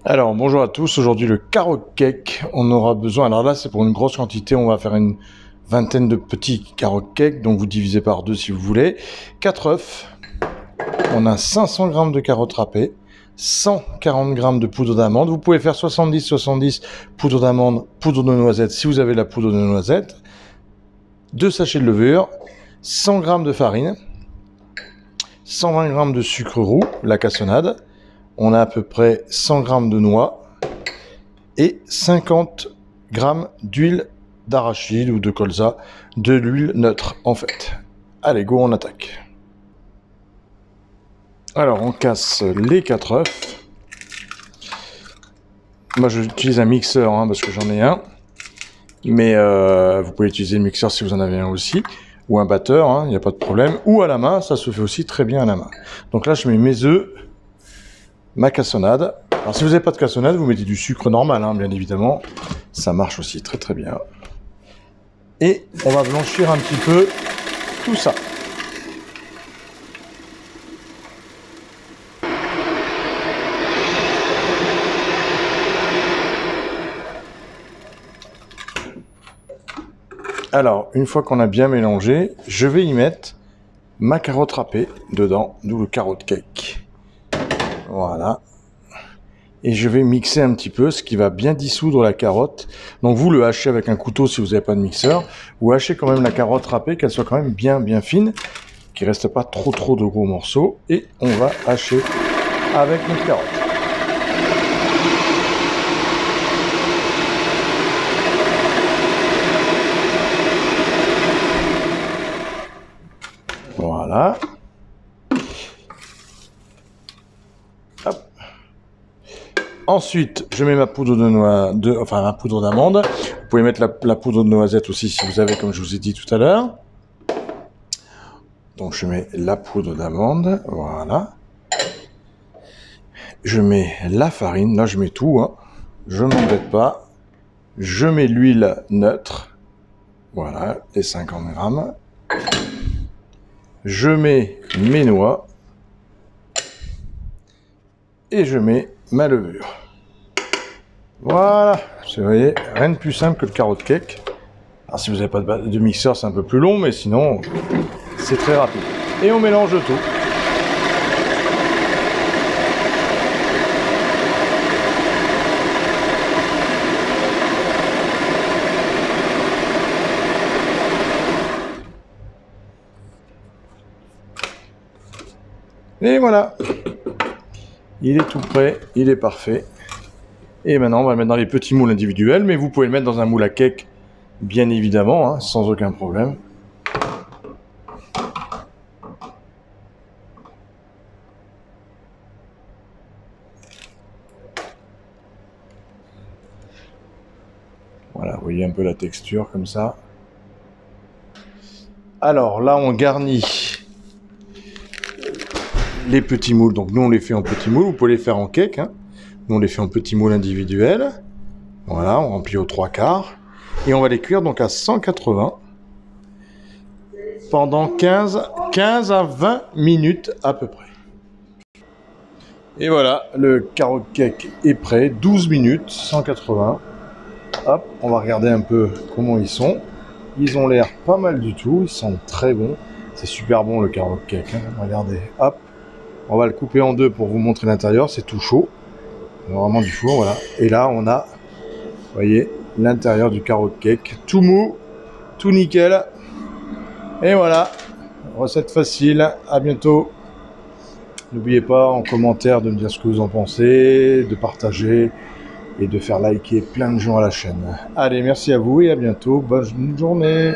Alors, bonjour à tous. Aujourd'hui, le carrot cake. On aura besoin, alors là, c'est pour une grosse quantité. On va faire une vingtaine de petits carrot cake. Donc, vous divisez par 2 si vous voulez. 4 œufs. On a 500 g de carottes râpées. 140 g de poudre d'amande. Vous pouvez faire 70-70 poudre d'amande, poudre de noisette si vous avez la poudre de noisette. 2 sachets de levure. 100 g de farine. 120 g de sucre roux, la cassonade. On a à peu près 100 g de noix et 50 g d'huile d'arachide ou de colza, de l'huile neutre en fait. Allez, go, on attaque. Alors, on casse les 4 œufs. Moi, j'utilise un mixeur parce que j'en ai un. Mais vous pouvez utiliser le mixeur si vous en avez un aussi. Ou un batteur, il n'y a pas de problème. Ou à la main, ça se fait aussi très bien à la main. Donc là, je mets mes œufs. Ma cassonade. Alors si vous n'avez pas de cassonade, vous mettez du sucre normal, bien évidemment. Ça marche aussi très très bien. Et on va blanchir un petit peu tout ça. Alors, une fois qu'on a bien mélangé, je vais y mettre ma carotte râpée dedans, d'où le carrot cake. Voilà. Et je vais mixer un petit peu, ce qui va bien dissoudre la carotte. Donc vous le hachez avec un couteau si vous n'avez pas de mixeur. Vous hachez quand même la carotte râpée, qu'elle soit quand même bien fine, qu'il ne reste pas trop de gros morceaux. Et on va hacher avec notre carotte. Voilà. Hop. Ensuite, je mets ma poudre ma poudre d'amande. Vous pouvez mettre la poudre de noisette aussi si vous avez, comme je vous ai dit tout à l'heure. Donc je mets la poudre d'amande, voilà. Je mets la farine, là je mets tout, je m'embête pas. Je mets l'huile neutre, voilà, les 50 g. Je mets mes noix. Et je mets ma levure. Voilà, vous voyez, rien de plus simple que le carrot cake. Alors si vous n'avez pas de mixeur, c'est un peu plus long, mais sinon, c'est très rapide. Et on mélange tout. Et voilà. Il est tout prêt, il est parfait. Et maintenant, on va le mettre dans les petits moules individuels, mais vous pouvez le mettre dans un moule à cake, bien évidemment, sans aucun problème. Voilà, vous voyez un peu la texture comme ça. Alors là, on garnit les petits moules. Donc nous, on les fait en petits moules. Vous pouvez les faire en cake. Nous, on les fait en petits moules individuels. Voilà, on remplit aux 3/4. Et on va les cuire donc à 180 pendant 15 à 20 minutes à peu près. Et voilà, le carrot cake est prêt. 12 minutes, 180. Hop, on va regarder un peu comment ils sont. Ils ont l'air pas mal du tout. Ils sont très bons. C'est super bon le carrot cake. Regardez, hop. On va le couper en deux pour vous montrer l'intérieur. C'est tout chaud. Vraiment du four, voilà. Et là, on a, vous voyez, l'intérieur du carrot cake. Tout mou, tout nickel. Et voilà. Recette facile. À bientôt. N'oubliez pas en commentaire de me dire ce que vous en pensez, de partager et de faire liker plein de gens à la chaîne. Allez, merci à vous et à bientôt. Bonne journée.